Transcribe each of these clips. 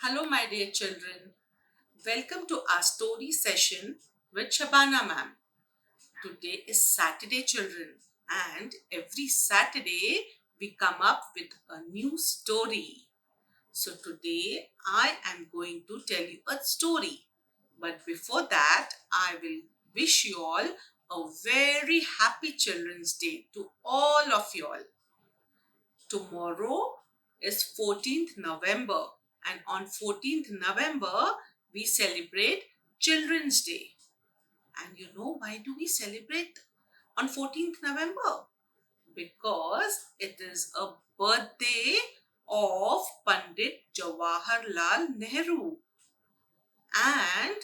Hello, my dear children. Welcome to our story session with Shabana Ma'am. Today is Saturday, children, and every Saturday we come up with a new story. So, today I am going to tell you a story. But before that, I will wish you all a very happy Children's Day to all of you all. Tomorrow is 14th November, and on 14th November we celebrate Children's Day. And you know why do we celebrate on 14th November? Because it is a birthday of Pandit Jawaharlal Nehru. And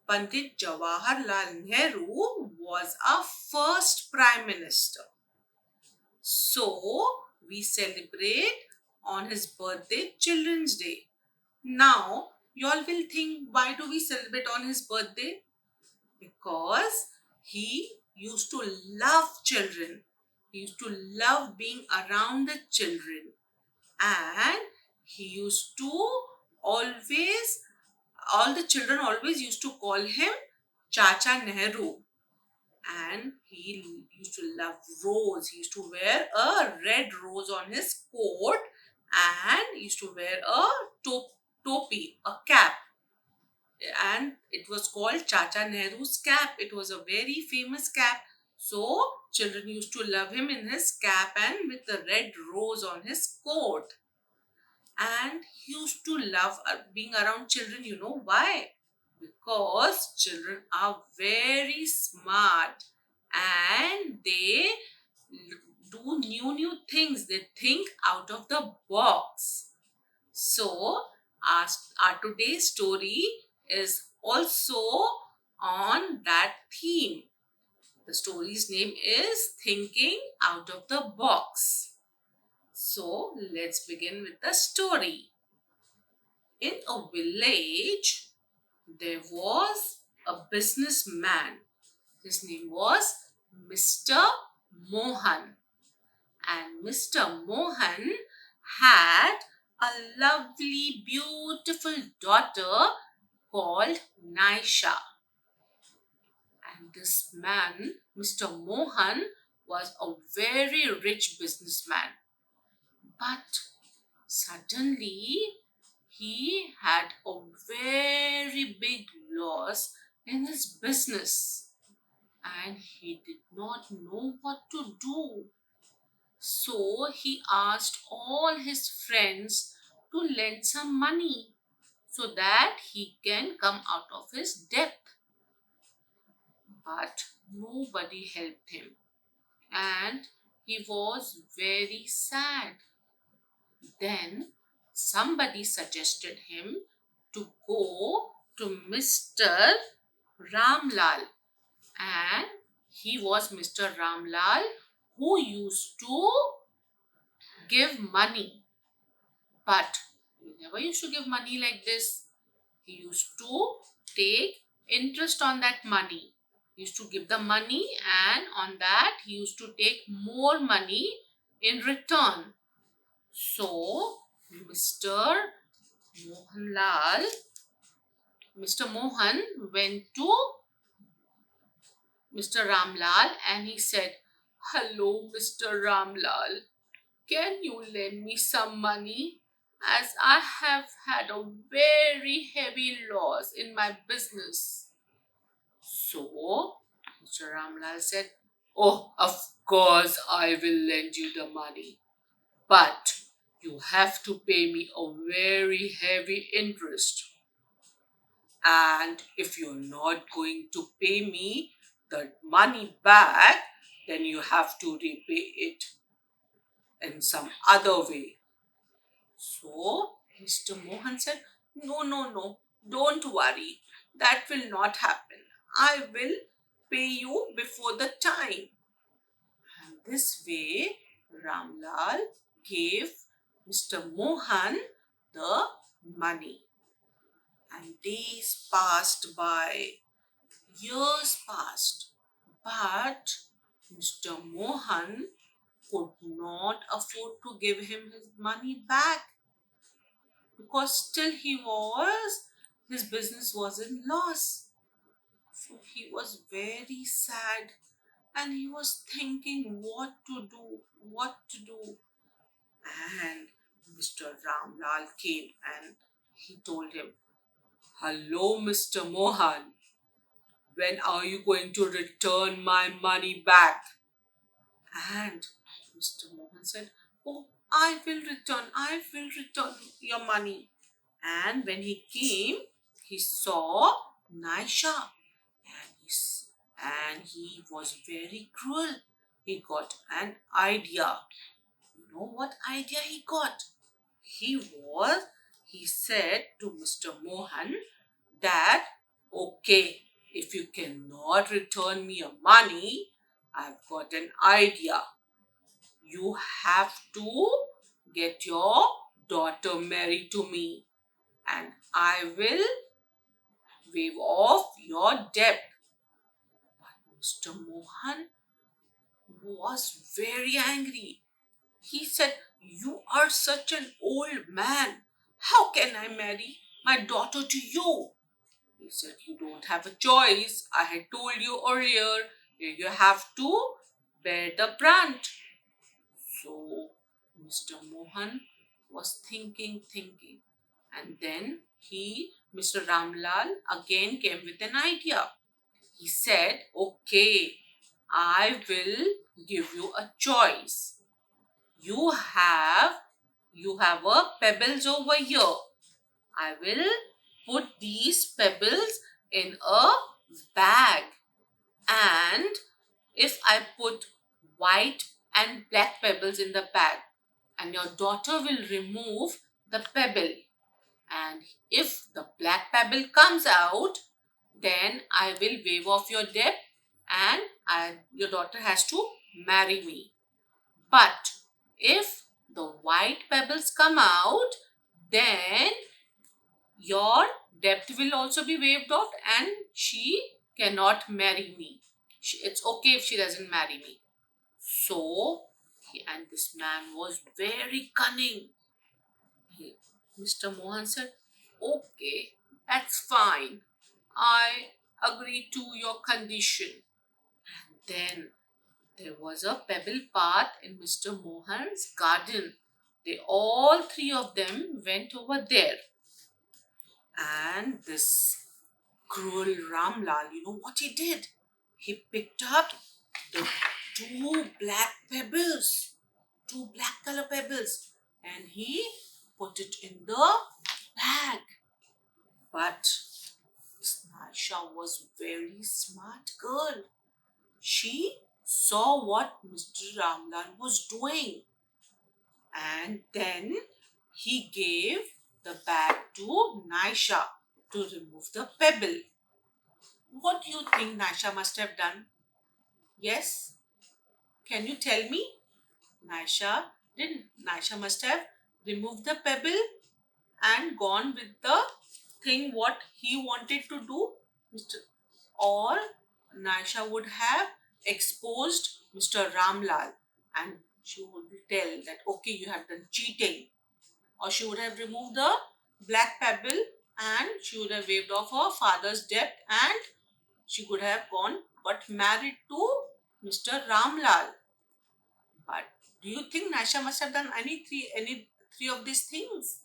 Pandit Jawaharlal Nehru was our first Prime Minister. So we celebrate on his birthday Children's Day. Now, you all will think, why do we celebrate on his birthday? Because he used to love children. He used to love being around the children. And he used to always, all the children always used to call him Chacha Nehru. And he used to love rose. He used to wear a red rose on his coat and used to wear a topi, a cap. And it was called Chacha Nehru's cap. It was a very famous cap. So children used to love him in his cap and with the red rose on his coat. And he used to love being around children. You know why? Because children are very smart and they do new things. They think out of the box. So our today's story is also on that theme. The story's name is Thinking Out of the Box. So let's begin with the story. In a village, there was a businessman. His name was Mr. Mohan. And Mr. Mohan had a lovely, beautiful daughter called Naisha. And this man, Mr. Mohan, was a very rich businessman. But suddenly, he had a very big loss in his business and he did not know what to do. So he asked all his friends to lend some money so that he can come out of his debt. But nobody helped him and he was very sad. Then somebody suggested him to go to Mr. Ramlal, and he was Mr. Ramlal who used to give money. But he never used to give money like this. He used to take interest on that money. He used to give the money, and on that, he used to take more money in return. So, Mohanlal, Mr. Mohan went to Mr. Ramlal and he said, "Hello, Mr. Ramlal. Can you lend me some money? As I have had a very heavy loss in my business." So, Mr. Ramlal said, "Oh, of course I will lend you the money. But you have to pay me a very heavy interest. And if you're not going to pay me the money back, then you have to repay it in some other way." So Mr. Mohan said, No, don't worry. That will not happen. I will pay you before the time. And this way, Ramlal gave Mr. Mohan the money. And days passed by, years passed, but Mr. Mohan could not afford to give him his money back. because still his business was in loss. So he was very sad and he was thinking what to do. And Mr. Ramlal came and he told him, "Hello, Mr. Mohan. When are you going to return my money back?" And Mr. Mohan said, "Oh, I will return your money." And when he came, he saw Naisha and he was very cruel. He got an idea. You know what idea he got? He was, he said to Mr. Mohan that, "Okay, if you cannot return me your money, I've got an idea. You have to get your daughter married to me and I will waive off your debt." Mr. Mohan was very angry. He said, "You are such an old man. How can I marry my daughter to you?" He said, "You don't have a choice. I had told you earlier, you have to bear the brunt." So Mr. Mohan was thinking, and then Mr. Ramlal, again came with an idea. He said, "Okay, I will give you a choice. You have a pebbles over here. I will put these pebbles in a bag, and if I put white and black pebbles in the bag, and your daughter will remove the pebble, and if the black pebble comes out, then I will waive off your debt and your daughter has to marry me. But if the white pebbles come out, then your debt will also be waived off and she cannot marry me. It's okay if she doesn't marry me." So, and this man was very cunning. Mr. Mohan said, "Okay, that's fine. I agree to your condition." Then there was a pebble path in Mr. Mohan's garden. They all three of them went over there. And this cruel Ramlal, you know what he did? He picked up the two black pebbles, two black color pebbles, and he put it in the bag. But Snaisha was very smart girl. She saw what Mr. Ramlal was doing, and then he gave the bag to Naisha to remove the pebble. What do you think Naisha must have done? Yes? Can you tell me? Naisha must have removed the pebble and gone with the thing what he wanted to do, Mr. Or Naisha would have exposed Mr. Ramlal and she would tell that, "Okay, you have done cheating." Or she would have removed the black pebble and she would have waived off her father's debt and she could have got married to Mr. Ramlal. But do you think Naisha must have done any three of these things?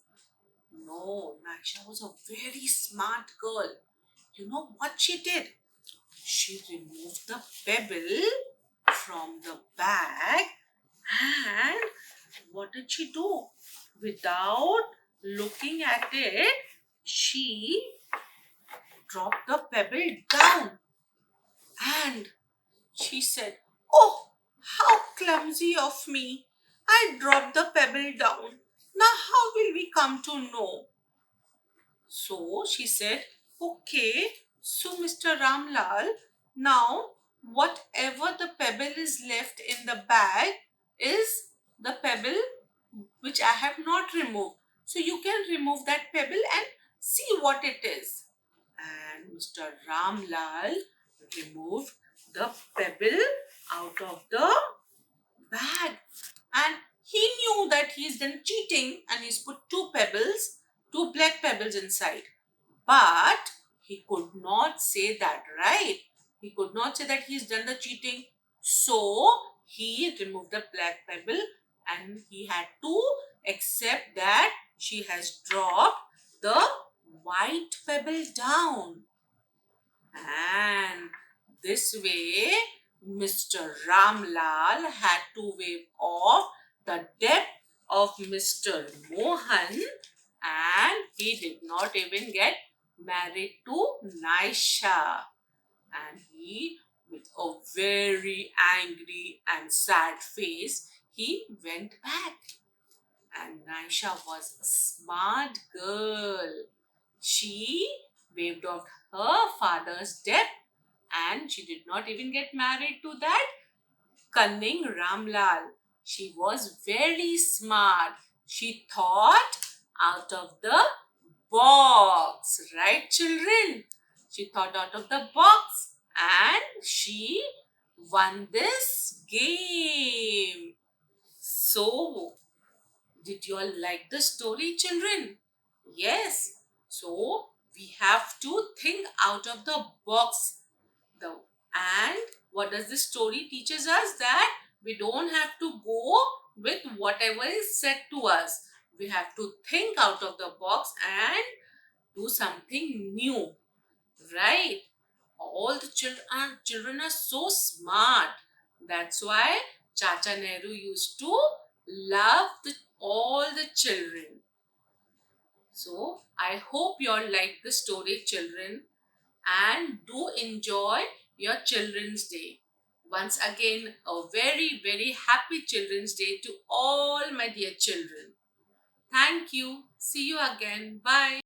No, Naisha was a very smart girl. You know what she did? She removed the pebble from the bag and what did she do? Without looking at it, she dropped the pebble down and she said, "Oh, how clumsy of me. I dropped the pebble down. Now how will we come to know?" So she said, "Okay, so Mr. Ramlal, now whatever the pebble is left in the bag is the pebble which I have not removed. So you can remove that pebble and see what it is." And Mr. Ramlal removed the pebble out of the bag. And he knew that he's done cheating and he's put two pebbles. two black pebbles inside. But he could not say that, right? He could not say that he's done the cheating. So he removed the black pebble and he had to accept that she has dropped the white pebble down. And this way, Mr. Ramlal had to wave off the debt of Mr. Mohan, and he did not even get married to Naisha. And he, with a very angry and sad face, he went back. And Naisha was a smart girl. She waved off her father's debt and she did not even get married to that cunning Ramlal. She was very smart. She thought out of the box, right, children? She thought out of the box and she won this game. So, did you all like the story, children? Yes. So, we have to think out of the box. The and what does this story teaches us? That we don't have to go with whatever is said to us. We have to think out of the box and do something new, right? All the children are so smart. That's why Chacha Nehru used to love all the children. So I hope you all like the story, children, and do enjoy your Children's Day. Once again, a very, very happy Children's Day to all my dear children. Thank you. See you again. Bye.